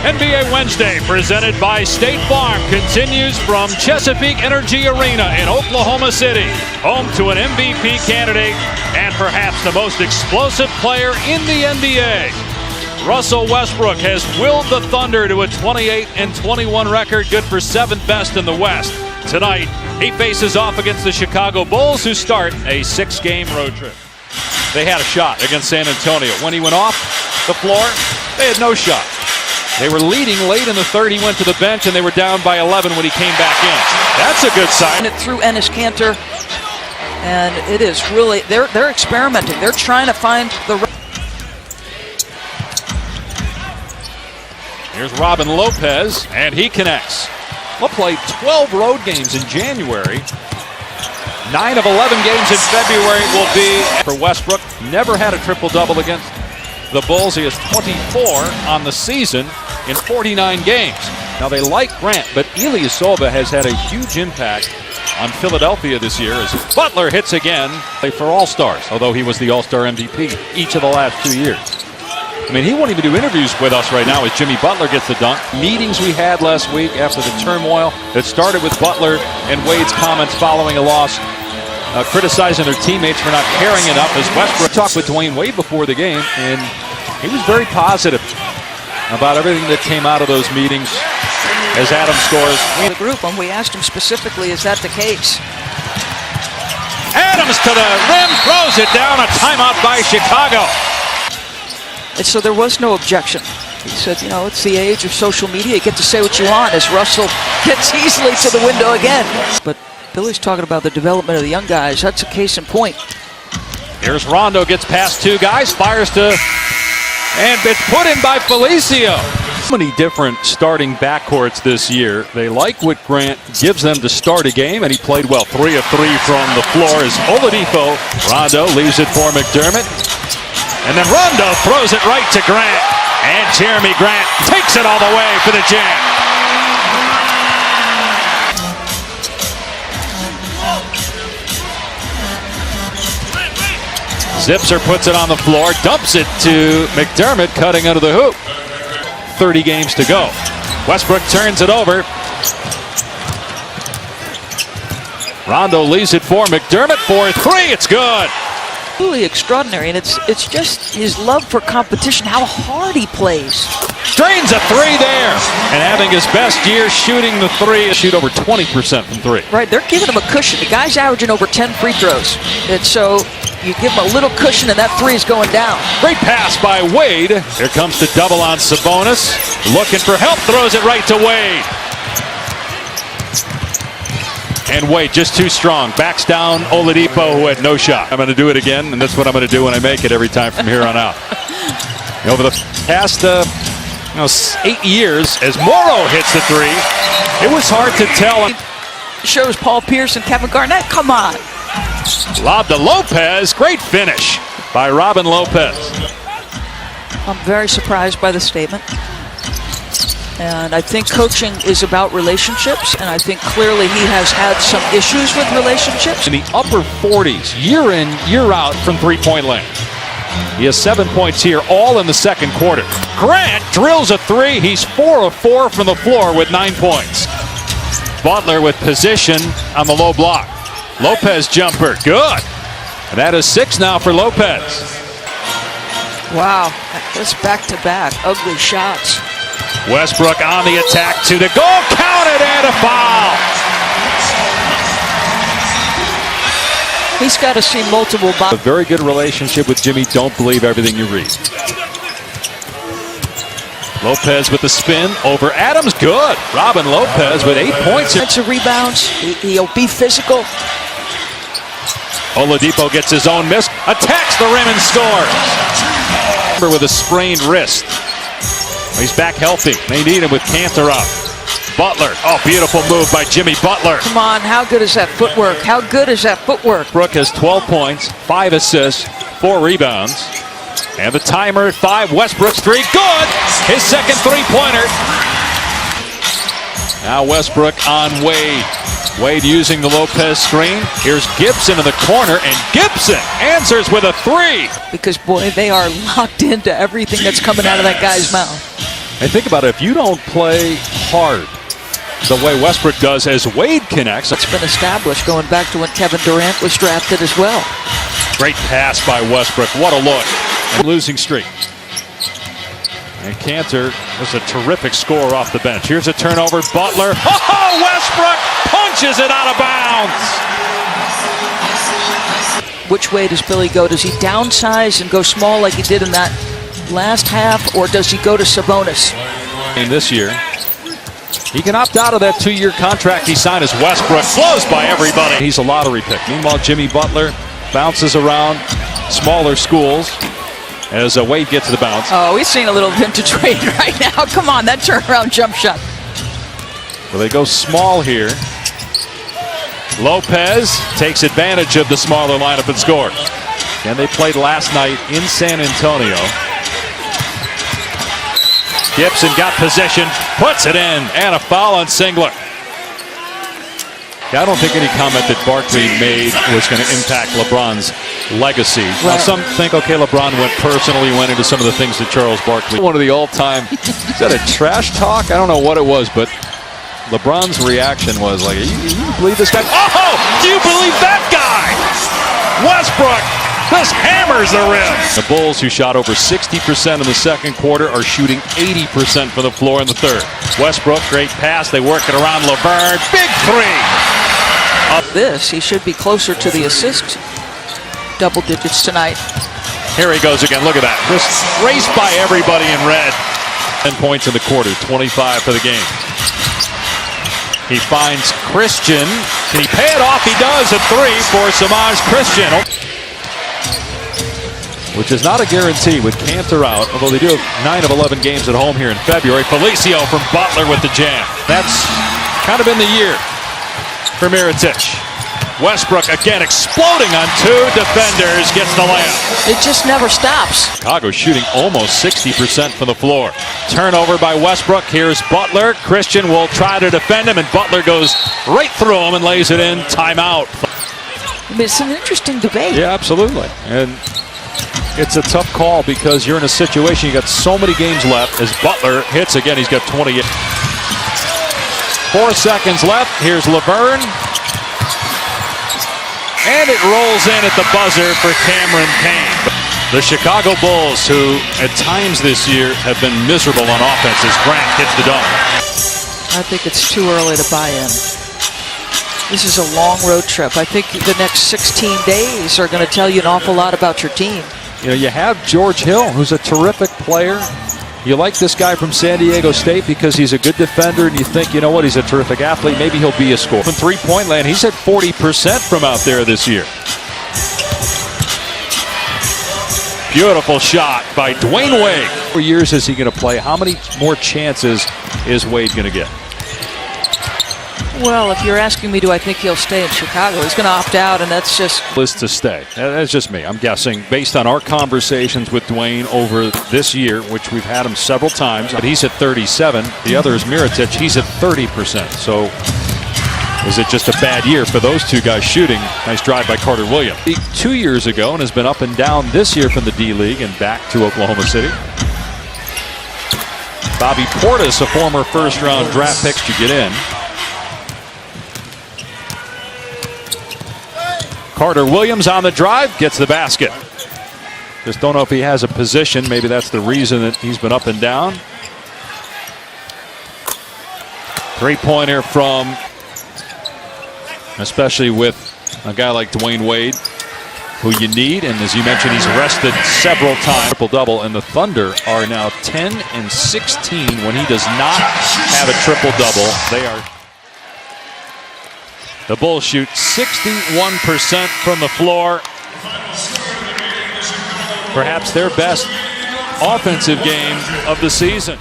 NBA Wednesday, presented by State Farm, continues from Chesapeake Energy Arena in Oklahoma City, home to an MVP candidate and perhaps the most explosive player in the NBA. Russell Westbrook has willed the Thunder to a 28-21 record, good for 7th best in the West. Tonight, he faces off against the Chicago Bulls, who start a 6-game road trip. They had a shot against San Antonio. When he went off the floor, they had no shot. They were leading late in the third. He went to the bench, and they were down by 11 when he came back in. That's a good sign. It through Enes Kanter, and it is really, they're experimenting. They're trying to find the. Here's Robin Lopez, and he connects. We'll play 12 road games in January. 9 of 11 games in February will be for Westbrook. Never had a triple-double against the Bulls. He has 24 on the season in 49 games. Now they like Grant, but Ilyasova has had a huge impact on Philadelphia this year as Butler hits again for All-Stars, although he was the All-Star MVP each of the last 2 years. I mean, he won't even do interviews with us right now as Jimmy Butler gets the dunk. Meetings we had last week after the turmoil that started with Butler and Wade's comments following a loss, criticizing their teammates for not caring enough, as Westbrook talked with Dwayne Wade before the game, and he was very positive about everything that came out of those meetings as Adam scores. The group, when we asked him specifically, is that the case? Adams to the rim, throws it down, a timeout by Chicago. And so there was no objection. He said, you know, it's the age of social media. You get to say what you want, as Russell gets easily to the window again. But Billy's talking about the development of the young guys. That's a case in point. Here's Rondo, gets past 2 guys, fires to, and it's put in by Felicio. So many different starting backcourts this year. They like what Grant gives them to start a game, and he played well. 3 of 3 from the floor is Oladipo. Rondo leaves it for McDermott. And then Rondo throws it right to Grant. And Jeremy Grant takes it all the way for the jam. Zipser puts it on the floor, dumps it to McDermott, cutting under the hoop. 30 games to go. Westbrook turns it over. Rondo leaves it for McDermott for 3. It's good. Really extraordinary, and it's just his love for competition, how hard he plays. Drains a 3 there, and having his best year shooting the 3. Shoot over 20% from 3. Right, they're giving him a cushion. The guy's averaging over 10 free throws, and so you give him a little cushion, and that 3 is going down. Great pass by Wade. Here comes the double on Sabonis. Looking for help, throws it right to Wade. And Wade just too strong. Backs down Oladipo, who had no shot. I'm going to do it again, and that's what I'm going to do when I make it every time from here on out. Over the past 8 years, as Morrow hits the 3, it was hard to tell. Shows Paul Pierce and Kevin Garnett. Come on. Lob to Lopez. Great finish by Robin Lopez. I'm very surprised by the statement. And I think coaching is about relationships, and I think clearly he has had some issues with relationships. In the upper 40s, year in, year out from three-point land. He has 7 points here, all in the second quarter. Grant drills a 3. He's 4 of 4 from the floor with 9 points. Butler with position on the low block. Lopez jumper, good. And that is 6 now for Lopez. Wow, that's back-to-back ugly shots. Westbrook on the attack to the goal, counted, and a foul. He's got to see multiple. A very good relationship with Jimmy. Don't believe everything you read. Lopez with the spin over Adams. Good. Robin Lopez with 8 points. Of rebounds. He'll be physical. Oladipo gets his own miss. Attacks the rim and scores. With a sprained wrist. He's back healthy. They need him with Kanter up. Butler. Oh, beautiful move by Jimmy Butler. Come on, how good is that footwork? How good is that footwork? Brooke has 12 points, 5 assists, 4 rebounds. And the timer at 5. Westbrook's 3. Good! His second three-pointer. Now Westbrook on Wade. Wade using the Lopez screen. Here's Gibson in the corner, and Gibson answers with a 3. Because, boy, they are locked into everything that's coming out of that guy's mouth. And think about it, if you don't play hard the way Westbrook does as Wade connects. It's been established going back to when Kevin Durant was drafted as well. Great pass by Westbrook. What a look. And losing streak. And Cantor was a terrific scorer off the bench. Here's a turnover. Butler. Oh, Westbrook punches it out of bounds. Which way does Billy go? Does he downsize and go small like he did in that last half, or does he go to Sabonis? In this year, he can opt out of that 2-year contract he signed as Westbrook. Closed by everybody. He's a lottery pick. Meanwhile, Jimmy Butler bounces around smaller schools as Wade gets the bounce. Oh, we've seen a little vintage Wade right now. Come on, that turnaround jump shot. Well, they go small here. Lopez takes advantage of the smaller lineup and scores. And they played last night in San Antonio. Gibson got possession, puts it in, and a foul on Singler. I don't think any comment that Barkley made was going to impact LeBron's legacy. Now, some think, okay, LeBron went into some of the things that Charles Barkley. One of the all-time, is that a trash talk? I don't know what it was, but LeBron's reaction was like, you believe this guy? Oh, do you believe that guy? Westbrook just hammers the rim. The Bulls, who shot over 60% in the second quarter, are shooting 80% from the floor in the third. Westbrook, great pass. They work it around LeVert. Big three. Up this, he should be closer to the assist double digits tonight. Here he goes again. Look at that. Just raced by everybody in red. 10 points in the quarter, 25 for the game. He finds Christian. Can he pay it off? He does. A three for Samaj Christian. Which is not a guarantee with Cantor out, although they do have 9 of 11 games at home here in February. Felicio from Butler with the jam. That's kind of been the year for Mirotic. Westbrook again exploding on 2 defenders, gets the layup. It just never stops. Chicago shooting almost 60% from the floor. Turnover by Westbrook. Here's Butler. Christian will try to defend him, and Butler goes right through him and lays it in. Timeout. I mean, it's an interesting debate. Yeah, absolutely. And it's a tough call because you're in a situation, you got so many games left. As Butler hits again, he's got 20. 4 seconds left. Here's Laverne. And it rolls in at the buzzer for Cameron Payne. The Chicago Bulls, who at times this year have been miserable on offense, as Grant hits the dunk. I think it's too early to buy in. This is a long road trip. I think the next 16 days are going to tell you an awful lot about your team. You know, you have George Hill, who's a terrific player. You like this guy from San Diego State because he's a good defender, and you think, you know what, he's a terrific athlete. Maybe he'll be a scorer. From three-point land, he's at 40% from out there this year. Beautiful shot by Dwayne Wade. 4 years is he going to play? How many more chances is Wade going to get? Well, if you're asking me, do I think he'll stay in Chicago? He's going to opt out, and that's just... Is to stay. That's just me. I'm guessing based on our conversations with Dwayne over this year, which we've had him several times. But he's at 37. The other is Mirotic. He's at 30%. So is it just a bad year for those two guys shooting? Nice drive by Carter Williams. 2 years ago, and has been up and down this year from the D-League and back to Oklahoma City. Bobby Portis, a former first-round draft pick to get in. Carter Williams on the drive, gets the basket. Just don't know if he has a position. Maybe that's the reason that he's been up and down. Three-pointer from, especially with a guy like Dwayne Wade, who you need. And as you mentioned, he's rested several times. Triple-double, and the Thunder are now 10 and 16 when he does not have a triple-double. They are... The Bulls shoot 61% from the floor. Perhaps their best offensive game of the season.